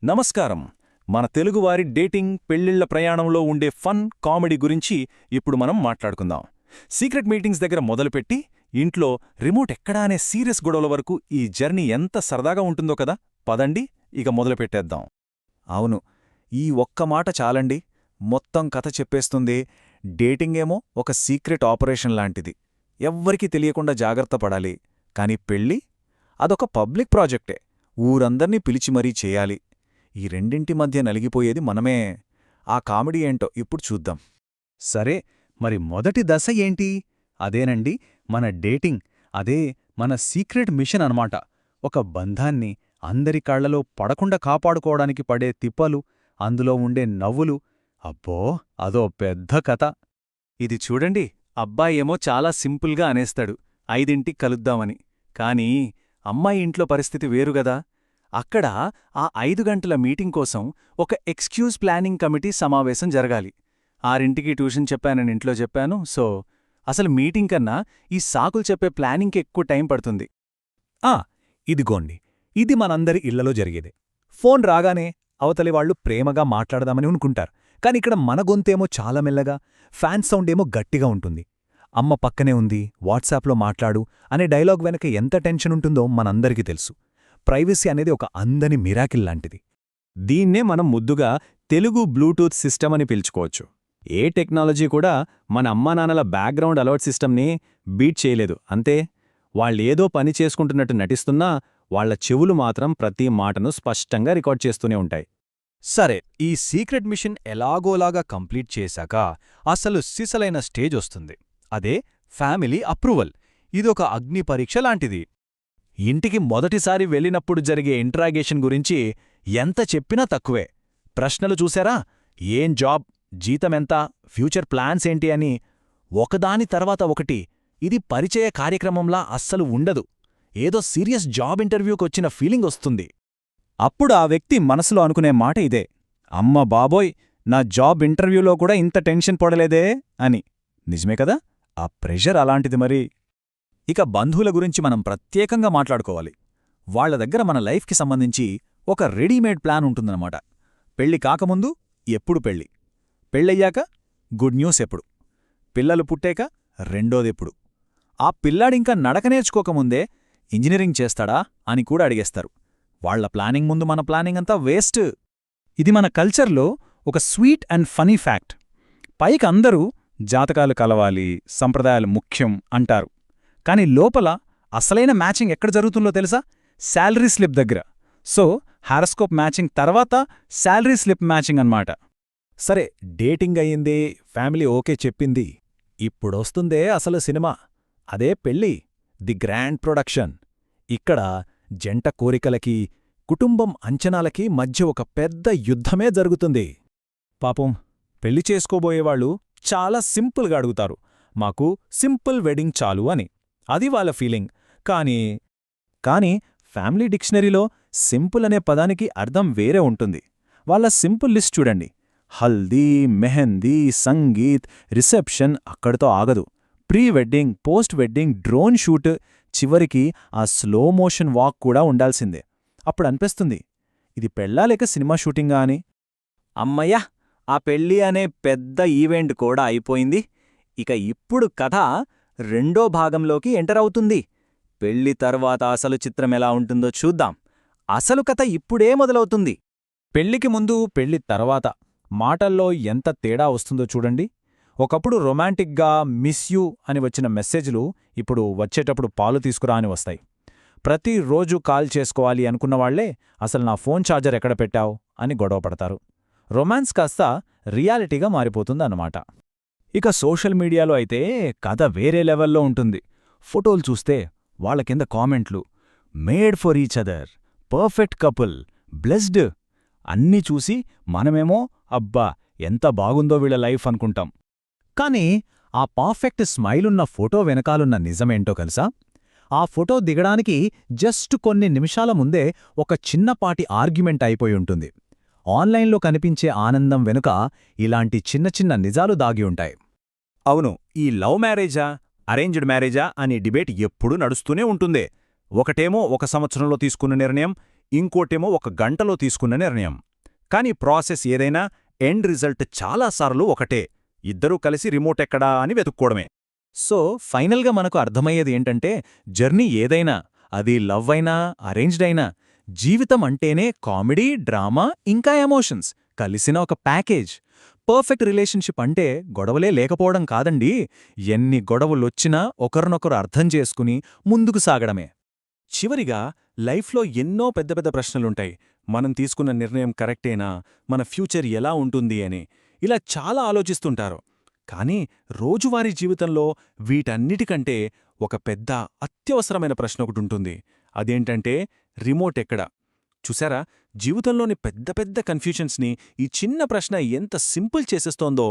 నమస్కారం. మన తెలుగువారి డేటింగ్, పెళ్లిళ్ల ప్రయాణంలో ఉండే ఫన్, కామెడీ గురించి ఇప్పుడు మనం మాట్లాడుకుందాం. సీక్రెట్ మీటింగ్స్ దగ్గర మొదలుపెట్టి ఇంట్లో రిమోట్ ఎక్కడా అనే సీరియస్ గొడవల వరకు ఈ జర్నీ ఎంత సరదాగా ఉంటుందో కదా. పదండి, ఇక మొదలుపెట్టేద్దాం. అవును, ఈ ఒక్క మాట చాలండి, మొత్తం కథ చెప్పేస్తుంది. డేటింగేమో ఒక సీక్రెట్ ఆపరేషన్ లాంటిది, ఎవ్వరికీ తెలియకుండా జాగ్రత్త పడాలి. కాని పెళ్ళి అదొక పబ్లిక్ ప్రాజెక్టే, ఊరందర్నీ పిలిచి మరీ చేయాలి. ఈ రెండింటి మధ్య నలిగిపోయేది మనమే. ఆ కామెడీ ఏంటో ఇప్పుడు చూద్దాం. సరే, మరి మొదటి దశ ఏంటి? అదేనండి మన డేటింగ్. అదే మన సీక్రెట్ మిషన్ అనమాట. ఒక బంధాన్ని అందరి కాళ్లలో పడకుండా కాపాడుకోవడానికి పడే తిప్పలు, అందులో ఉండే నవ్వులు, అబ్బో అదో పెద్ద కథ. ఇది చూడండి, అబ్బాయేమో చాలా సింపుల్గా అనేస్తాడు, 5ంటికి కలుద్దామని. కానీ అమ్మాయి ఇంట్లో పరిస్థితి వేరుగదా. అక్కడ ఆ 5 గంటల మీటింగ్ కోసం ఒక ఎక్స్క్యూజ్ ప్లానింగ్ కమిటీ సమావేశం జరగాలి. 6ంటికి ట్యూషన్ చెప్పానని ఇంట్లో చెప్పాను. సో అసలు మీటింగ్ కన్నా ఈ సాకులు చెప్పే ప్లానింగ్కి ఎక్కువ టైం పడుతుంది. ఇదిగోండి, ఇది మనందరి ఇళ్లలో జరిగేదే. ఫోన్ రాగానే అవతలి వాళ్లు ప్రేమగా మాట్లాడదామని అనుకుంటారు. కానిక్కడ మన గొంతేమో చాలా మెల్లగా, ఫ్యాన్ సౌండ్ ఏమో గట్టిగా ఉంటుంది. అమ్మ పక్కనే ఉంది, వాట్సాప్లో మాట్లాడు అనే డైలాగ్ వెనక ఎంత టెన్షన్ ఉంటుందో మనందరికీ తెలుసు. ప్రైవసీ అనేది ఒక అందని మిరాకిల్ లాంటిది. దీన్నే మనం ముద్దుగా తెలుగు బ్లూటూత్ సిస్టమ్ అని పిలుచుకోవచ్చు. ఏ టెక్నాలజీ కూడా మన అమ్మానాన్నల బ్యాక్గ్రౌండ్ అలర్ట్ సిస్టమ్ని బీట్ చేయలేదు. అంతే, వాళ్ళేదో పని చేసుకుంటున్నట్టు నటిస్తున్నా వాళ్ల చెవులు మాత్రం ప్రతి మాటను స్పష్టంగా రికార్డ్ చేస్తూనే ఉంటాయి. సరే, ఈ సీక్రెట్ మిషన్ ఎలాగోలాగా కంప్లీట్ చేశాక అసలు సిసలైన స్టేజ్ వస్తుంది. అదే ఫ్యామిలీ అప్రూవల్. ఇదొక అగ్ని పరీక్ష లాంటిది. ఇంటికి మొదటిసారి వెళ్ళినప్పుడు జరిగే ఇంట్రాగేషన్ గురించి ఎంత చెప్పినా తక్కువే. ప్రశ్నలు చూశారా, ఏం జాబ్, జీతమెంత, ఫ్యూచర్ ప్లాన్స్ ఏంటి అని ఒకదాని తర్వాత ఒకటి. ఇది పరిచయ కార్యక్రమంలా అస్సలు ఉండదు. ఏదో సీరియస్ జాబ్ ఇంటర్వ్యూకొచ్చిన ఫీలింగ్ వస్తుంది. అప్పుడు ఆ వ్యక్తి మనసులో అనుకునే మాట ఇదే: అమ్మ బాబోయ్, నా జాబ్ ఇంటర్వ్యూలో కూడా ఇంత టెన్షన్ పడలేదే అని. నిజమే కదా, ఆ ప్రెషర్ అలాంటిది మరి. ఇక బంధువుల గురించి మనం ప్రత్యేకంగా మాట్లాడుకోవాలి. వాళ్ల దగ్గర మన లైఫ్కి సంబంధించి ఒక రెడీమేడ్ ప్లాన్ ఉంటుందన్నమాట. పెళ్లి కాకముందు ఎప్పుడు పెళ్ళి, పెళ్ళయ్యాక గుడ్ న్యూస్ ఎప్పుడు, పిల్లలు పుట్టాక రెండోదెప్పుడు, ఆ పిల్లాడింకా నడక నేర్చుకోకముందే ఇంజనీరింగ్ చేస్తాడా అని కూడా అడిగేస్తారు. వాళ్ల ప్లానింగ్ ముందు మన ప్లానింగ్ అంతా వేస్ట్. ఇది మన కల్చర్లో ఒక స్వీట్ అండ్ ఫనీ ఫ్యాక్ట్. పైకి అందరూ జాతకాలు కలవాలి, సంప్రదాయాలు ముఖ్యం అంటారు. కాని లోపల అసలైన మ్యాచింగ్ ఎక్కడ జరుగుతుందో తెలుసా? శాలరీ స్లిప్ దగ్గర. సో హారస్కోప్ మ్యాచింగ్ తర్వాత శాలరీ స్లిప్ మ్యాచింగ్ అన్నమాట. సరే, డేటింగ్ అయ్యింది, ఫ్యామిలీ ఓకే చెప్పింది. ఇప్పుడొస్తుందే అసలు సినిమా. అదే పెళ్ళి, ది గ్రాండ్ ప్రొడక్షన్. ఇక్కడ జంట కోరికలకి, కుటుంబం అంచనాలకి మధ్య ఒక పెద్ద యుద్ధమే జరుగుతుంది. పాపం, పెళ్లి చేసుకోబోయేవాళ్లు చాలా సింపుల్గా అడుగుతారు, మాకు సింపుల్ వెడ్డింగ్ చాలు అని. అది వాళ్ళ ఫీలింగ్. కానీ ఫ్యామిలీ డిక్షనరీలో సింపుల్ అనే పదానికి అర్థం వేరే ఉంటుంది. వాళ్ళ సింపుల్ లిస్ట్ చూడండి: హల్దీ, మెహందీ, సంగీత్, రిసెప్షన్. అక్కడితో ఆగదు. Pre wedding, post wedding, drone shoot, చివరికి ఆ స్లో మోషన్ వాక్ కూడా ఉండాల్సిందే. అప్పుడు అనిపిస్తుంది, ఇది పెళ్ళా లేక సినిమా షూటింగా అని. అమ్మయ్యా, ఆ పెళ్ళి అనే పెద్ద ఈవెంట్ కూడా అయిపోయింది. ఇక ఇప్పుడు కథ రెండో భాగంలోకి ఎంటర్ అవుతుంది. పెళ్లి తర్వాత అసలు చిత్రం ఎలా ఉంటుందో చూద్దాం. అసలు కథ ఇప్పుడే మొదలవుతుంది. పెళ్లికి ముందు, పెళ్లి తర్వాత మాటల్లో ఎంత తేడా వస్తుందో చూడండి. ఒకప్పుడు రొమాంటిక్గా మిస్ యూ అని వచ్చిన మెసేజ్లు ఇప్పుడు వచ్చేటప్పుడు పాలు తీసుకురా అని వస్తాయి. ప్రతిరోజు కాల్ చేసుకోవాలి అనుకున్నవాళ్లే అసలు నా ఫోన్ ఛార్జర్ ఎక్కడ పెట్టావు అని గొడవపడతారు. రొమాన్స్ కాస్త రియాలిటీగా మారిపోతుందన్నమాట. ఇక సోషల్ మీడియాలో అయితే కథ వేరే లెవెల్లో ఉంటుంది. ఫోటోలు చూస్తే వాళ్ల కింద కామెంట్లు: made for each other, perfect couple, blessed అన్నీ చూసి మనమేమో అబ్బా ఎంత బాగుందో వీళ్ల లైఫ్ అనుకుంటాం. కాని ఆ పర్ఫెక్ట్ స్మైలున్న ఫోటో వెనకాలున్న నిజమేంటో తెలుసా? ఆ ఫోటో దిగడానికి జస్ట్ కొన్ని నిమిషాల ముందే ఒక చిన్నపాటి ఆర్గ్యుమెంట్ అయిపోయి ఉంటుంది. ఆన్లైన్లో కనిపించే ఆనందం వెనుక ఇలాంటి చిన్న చిన్న నిజాలు దాగి ఉంటాయి. అవును, ఈ లవ్ మ్యారేజా, అరేంజ్డ్ మ్యారేజా అనే డిబేట్ ఎప్పుడూ నడుస్తూనే ఉంటుందే. ఒకటేమో 1 సంవత్సరంలో తీసుకున్న నిర్ణయం, ఇంకోటేమో 1 గంటలో తీసుకున్న నిర్ణయం. కానీ ప్రాసెస్ ఏదైనా ఎండ్ రిజల్ట్ చాలాసార్లు ఒకటే, ఇద్దరూ కలిసి రిమోట్ ఎక్కడా అని వెతుక్కోవడమే. సో ఫైనల్గా మనకు అర్థమయ్యేది ఏంటంటే, జర్నీ ఏదైనా, అది లవ్ అయినా అరేంజ్డ్ అయినా, జీవితం అంటేనే కామెడీ, డ్రామా ఇంకా ఎమోషన్స్ కలిసిన ఒక ప్యాకేజ్. పర్ఫెక్ట్ రిలేషన్షిప్ అంటే గొడవలే లేకపోవడం కాదండి, ఎన్ని గొడవలొచ్చినా ఒకరినొకరు అర్థం చేసుకుని ముందుకు సాగడమే. చివరిగా, లైఫ్లో ఎన్నో పెద్ద పెద్ద ప్రశ్నలుంటాయి. మనం తీసుకున్న నిర్ణయం కరెక్టేనా, మన ఫ్యూచర్ ఎలా ఉంటుంది అని ఇలా చాలా ఆలోచిస్తుంటారు. కానీ రోజువారీ జీవితంలో వీటన్నిటికంటే ఒక పెద్ద అత్యవసరమైన ప్రశ్న ఒకటుంటుంది. అదేంటంటే, రిమోట్ ఎక్కడ? చూసారా, జీవితంలోని పెద్ద పెద్ద కన్ఫ్యూషన్స్ని ఈ చిన్న ప్రశ్న ఎంత సింపుల్ చేసేస్తోందో.